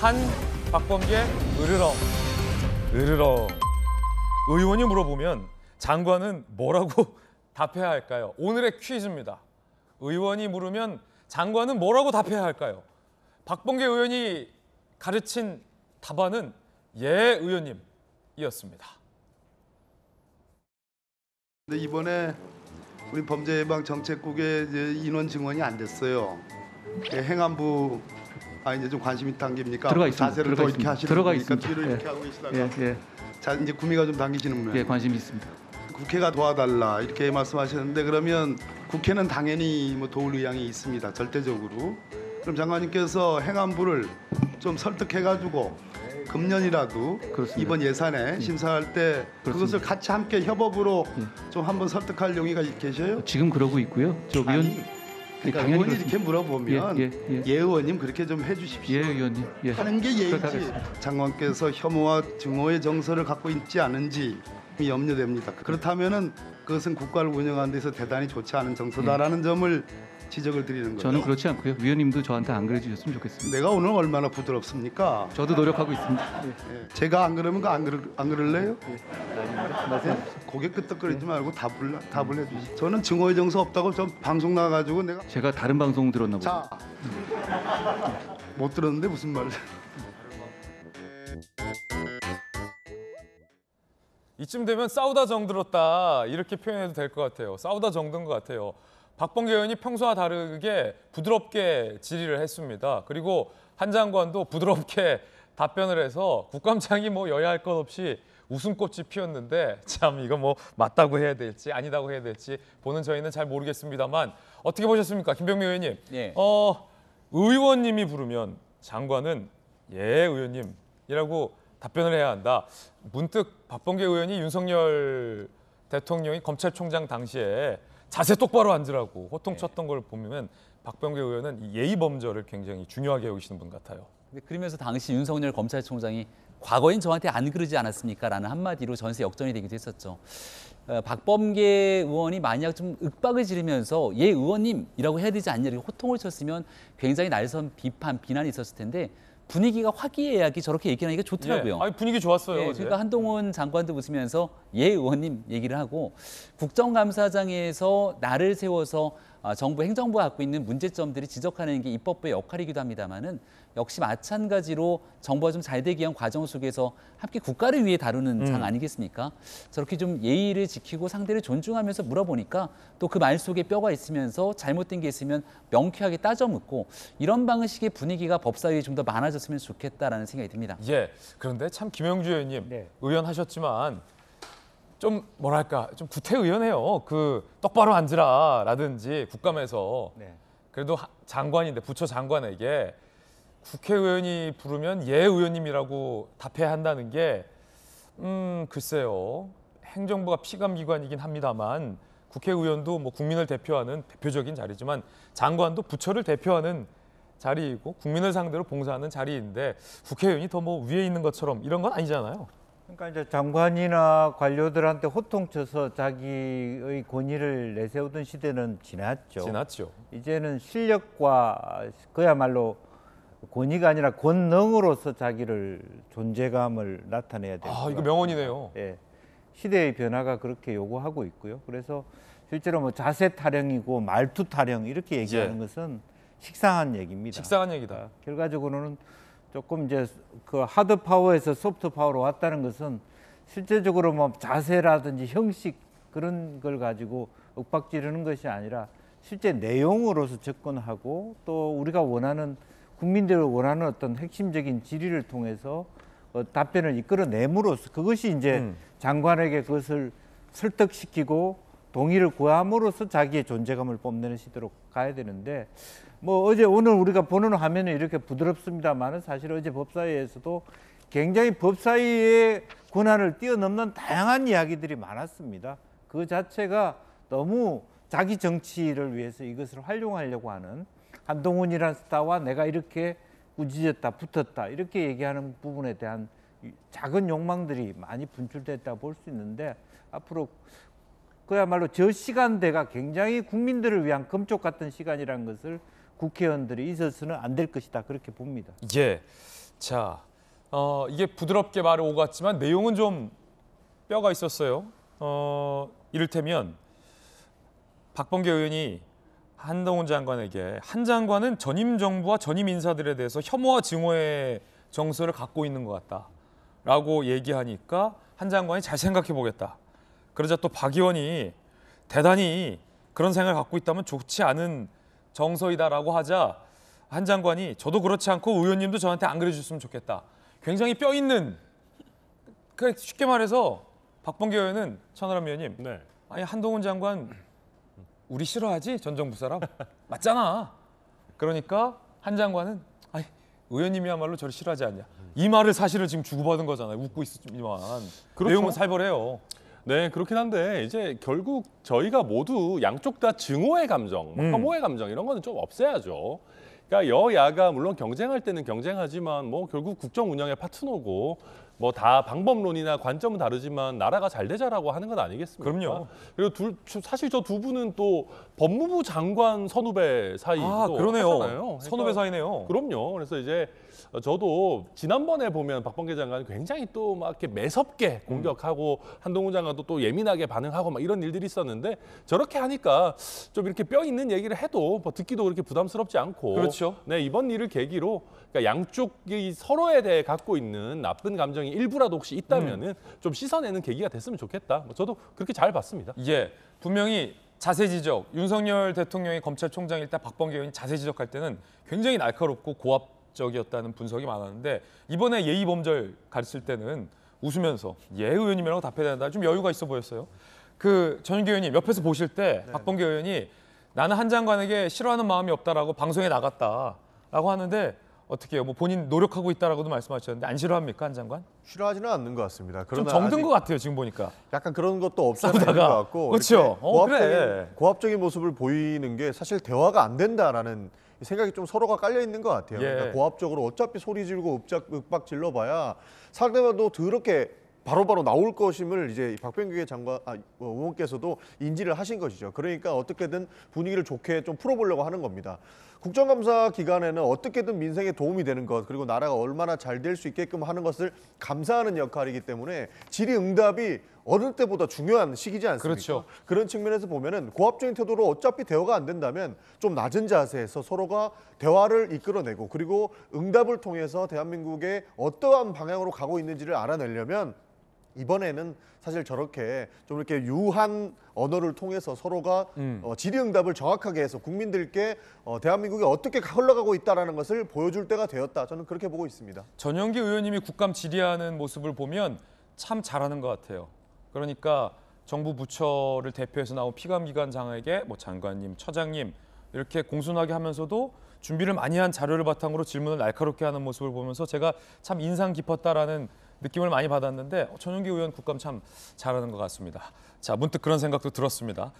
한, 박범계, 으르렁. 으르렁. 의원이 물어보면 장관은 뭐라고 답해야 할까요? 오늘의 퀴즈입니다. 의원이 물으면 장관은 뭐라고 답해야 할까요? 박범계 의원이 가르친 답안은 예 의원님이었습니다. 근데 이번에 우리 범죄예방 정책국의 인원 증원이 안 됐어요. 행안부 이제 좀 관심이 당깁니까? 들어가 있습니다. 자세를 더 이렇게 하시는 들어가 거니까 있습니다. 뒤로 이렇게 예. 하고 계시다가 예. 자 이제 구미가 좀 당기시는 거예요. 예, 관심이 있습니다. 국회가 도와달라 이렇게 말씀하셨는데 그러면 국회는 당연히 뭐 도울 의향이 있습니다. 절대적으로. 그럼 장관님께서 행안부를 좀 설득해가지고 금년이라도 그렇습니다. 이번 예산에 심사할 때 그것을 같이 함께 협업으로 좀 한번 설득할 용의가 계셔요? 지금 그러고 있고요. 저 의원 그러니까 당연히 의원이 그렇습니다. 이렇게 물어보면 예. 예 의원님 그렇게 좀 해주십시오. 예, 의원님. 예. 하는 게 그렇게 예의지. 하겠습니다. 장관께서 혐오와 증오의 정서를 갖고 있지 않은지 염려됩니다. 그렇다면은 그것은 국가를 운영하는 데서 대단히 좋지 않은 정서다라는 점을 지적을 드리는 거예요. 저는 그렇지 않고요. 위원님도 저한테 안 그래주셨으면 좋겠습니다. 내가 오늘 얼마나 부드럽습니까? 저도 노력하고 있습니다. 예. 제가 안 그러면 안 그럴래요? 고개 끄덕거리지 말고 답을 해주시. 저는 증오의 정서 없다고 좀 방송 나가지고 내가 제가 다른 방송 들었나 보죠. 자 못 들었는데 무슨 말을? 이쯤 되면 싸우다 정들었다 이렇게 표현해도 될 것 같아요. 싸우다 정든 것 같아요. 박범계 의원이 평소와 다르게 부드럽게 질의를 했습니다. 그리고 한 장관도 부드럽게 답변을 해서 국감장이 뭐 여야 할 것 없이 웃음꽃이 피었는데 참 이거 뭐 맞다고 해야 될지 아니다고 해야 될지 보는 저희는 잘 모르겠습니다만 어떻게 보셨습니까? 김병미 의원님. 예. 의원님이 부르면 장관은 예 의원님이라고 답변을 해야 한다. 문득 박범계 의원이 윤석열 대통령이 검찰총장 당시에 자세 똑바로 앉으라고 호통쳤던 걸 보면 박범계 의원은 이 예의 범절을 굉장히 중요하게 여기시는 분 같아요. 근데 그러면서 당시 윤석열 검찰총장이 과거엔 저한테 안 그러지 않았습니까? 라는 한마디로 전세 역전이 되기도 했었죠. 박범계 의원이 만약 좀 윽박을 지르면서 예 의원님이라고 해야 되지 않냐 이렇게 호통을 쳤으면 굉장히 날선 비판, 비난이 있었을 텐데 분위기가 화기애애하게 저렇게 얘기하니까 좋더라고요. 예. 분위기 좋았어요. 예, 그러니까 한동훈 장관도 웃으면서 예 의원님 얘기를 하고 국정감사장에서 나를 세워서 정부 행정부가 갖고 있는 문제점들이 지적하는 게 입법부의 역할이기도 합니다만은 역시 마찬가지로 정부가 좀 잘 되기 위한 과정 속에서 함께 국가를 위해 다루는 장 아니겠습니까? 저렇게 좀 예의를 지키고 상대를 존중하면서 물어보니까 또 그 말 속에 뼈가 있으면서 잘못된 게 있으면 명쾌하게 따져 묻고 이런 방식의 분위기가 법사위에 좀 더 많아졌으면 좋겠다라는 생각이 듭니다. 예. 그런데 참 김영주 의원님 의원 하셨지만 좀 뭐랄까 좀 구태의연해요. 그 똑바로 앉으라라든지 국감에서 그래도 장관인데 부처 장관에게 국회의원이 부르면 예 의원님이라고 답해야 한다는 게 글쎄요. 행정부가 피감기관이긴 합니다만 국회의원도 뭐 국민을 대표하는 대표적인 자리지만 장관도 부처를 대표하는 자리이고 국민을 상대로 봉사하는 자리인데 국회의원이 더 뭐 위에 있는 것처럼 이런 건 아니잖아요. 그러니까 이제 장관이나 관료들한테 호통쳐서 자기의 권위를 내세우던 시대는 지났죠. 이제는 실력과 그야말로 권위가 아니라 권능으로서 자기를 존재감을 나타내야 됩니다. 이거 명언이네요. 예, 시대의 변화가 그렇게 요구하고 있고요. 그래서 실제로 뭐 자세 타령이고 말투 타령 이렇게 얘기하는 것은 식상한 얘기입니다. 식상한 얘기다. 결과적으로는 조금 이제 그 하드 파워에서 소프트 파워로 왔다는 것은 실제적으로 뭐 자세라든지 형식 그런 걸 가지고 윽박지르는 것이 아니라 실제 내용으로서 접근하고 또 우리가 원하는 국민들이 원하는 어떤 핵심적인 질의를 통해서 답변을 이끌어내므로써 그것이 이제 장관에게 그것을 설득시키고 동의를 구함으로써 자기의 존재감을 뽐내는 시대로 가야 되는데 뭐 오늘 우리가 보는 화면은 이렇게 부드럽습니다만은 사실 어제 법사위에서도 굉장히 법사위의 권한을 뛰어넘는 다양한 이야기들이 많았습니다. 그 자체가 너무 자기 정치를 위해서 이것을 활용하려고 하는 한동훈이라는 스타와 내가 이렇게 꾸짖었다, 붙었다 이렇게 얘기하는 부분에 대한 작은 욕망들이 많이 분출됐다 볼 수 있는데 앞으로 그야말로 저 시간대가 굉장히 국민들을 위한 금쪽 같은 시간이라는 것을 국회의원들이 있어서는 안 될 것이다 그렇게 봅니다. 예. 자, 이게 부드럽게 말을 오갔지만 내용은 좀 뼈가 있었어요. 이를테면 박범계 의원이 한동훈 장관에게 한 장관은 전임 정부와 전임 인사들에 대해서 혐오와 증오의 정서를 갖고 있는 것 같다라고 얘기하니까 한 장관이 잘 생각해 보겠다. 그러자 또 박 의원이 대단히 그런 생각을 갖고 있다면 좋지 않은 정서이다라고 하자 한 장관이 저도 그렇지 않고 의원님도 저한테 안 그래주셨으면 좋겠다. 굉장히 뼈 있는, 그 쉽게 말해서 박범계 의원은 천하람 의원님, 네. 아니 한동훈 장관 우리 싫어하지? 전 정부 사람 맞잖아. 그러니까 한 장관은 아니 의원님이야말로 저를 싫어하지 않냐. 이 말을 사실은 지금 주고받은 거잖아요. 웃고 있지만 그렇죠. 내용은 살벌해요. 네, 그렇긴 한데 이제 결국 저희가 모두 양쪽 다 증오의 감정, 혐오의 감정 이런 거는 좀 없애야죠. 그러니까 여야가 물론 경쟁할 때는 경쟁하지만 뭐 결국 국정 운영의 파트너고 뭐 다 방법론이나 관점은 다르지만 나라가 잘 되자라고 하는 건 아니겠습니까? 그럼요. 그리고 사실 저 두 분은 또 법무부 장관 선후배 사이도 아 그러네요. 하잖아요. 선후배 사이네요. 그럼요. 그래서 이제 저도 지난번에 보면 박범계 장관이 굉장히 또 막 이렇게 매섭게 공격하고 한동훈 장관도 또 예민하게 반응하고 막 이런 일들이 있었는데 저렇게 하니까 좀 이렇게 뼈 있는 얘기를 해도 뭐 듣기도 그렇게 부담스럽지 않고 그렇죠. 네, 이번 일을 계기로 그러니까 양쪽이 서로에 대해 갖고 있는 나쁜 감정이 일부라도 혹시 있다면은 좀 씻어내는 계기가 됐으면 좋겠다. 뭐 저도 그렇게 잘 봤습니다. 예, 분명히 자세 지적, 윤석열 대통령이 검찰총장일 때 박범계 의원이 자세 지적할 때는 굉장히 날카롭고 고압적이었다는 분석이 많았는데 이번에 예의범절 가르칠 때는 웃으면서 예 의원님이라고 답해야 된다. 좀 여유가 있어 보였어요. 그 전윤기 의원님 옆에서 보실 때 박범계 의원이 나는 한 장관에게 싫어하는 마음이 없다라고 방송에 나갔다라고 하는데 어떻게 해요? 뭐 본인 노력하고 있다라고도 말씀하셨는데 안 싫어합니까 한 장관? 싫어하지는 않는 것 같습니다. 좀 그러나 정든 아직 것 같아요 지금 보니까. 약간 그런 것도 없지 않아 있는 것 싸우다가. 같고 그렇죠. 이렇게 그래. 고압적인 모습을 보이는 게 사실 대화가 안 된다라는 생각이 좀 서로가 깔려 있는 것 같아요. 예. 그러니까 고압적으로 어차피 소리 지르고 윽박 질러봐야 상대방도 더럽게 바로바로 나올 것임을 이제 박범계 장관 의원께서도 인지를 하신 것이죠. 그러니까 어떻게든 분위기를 좋게 좀 풀어보려고 하는 겁니다. 국정감사 기간에는 어떻게든 민생에 도움이 되는 것 그리고 나라가 얼마나 잘 될 수 있게끔 하는 것을 감사하는 역할이기 때문에 질의응답이 어느 때보다 중요한 시기지 않습니까? 그렇죠. 그런 측면에서 보면은 고압적인 태도로 어차피 대화가 안 된다면 좀 낮은 자세에서 서로가 대화를 이끌어내고 그리고 응답을 통해서 대한민국의 어떠한 방향으로 가고 있는지를 알아내려면 이번에는 사실 저렇게 좀 이렇게 유한 언어를 통해서 서로가 질의응답을 정확하게 해서 국민들께 대한민국이 어떻게 흘러가고 있다는 것을 보여줄 때가 되었다. 저는 그렇게 보고 있습니다. 전용기 의원님이 국감 질의하는 모습을 보면 참 잘하는 것 같아요. 그러니까 정부 부처를 대표해서 나온 피감기관장에게 뭐 장관님, 처장님 이렇게 공손하게 하면서도 준비를 많이 한 자료를 바탕으로 질문을 날카롭게 하는 모습을 보면서 제가 참 인상 깊었다라는 느낌을 많이 받았는데 전용기 의원 국감 참 잘하는 것 같습니다. 자, 문득 그런 생각도 들었습니다.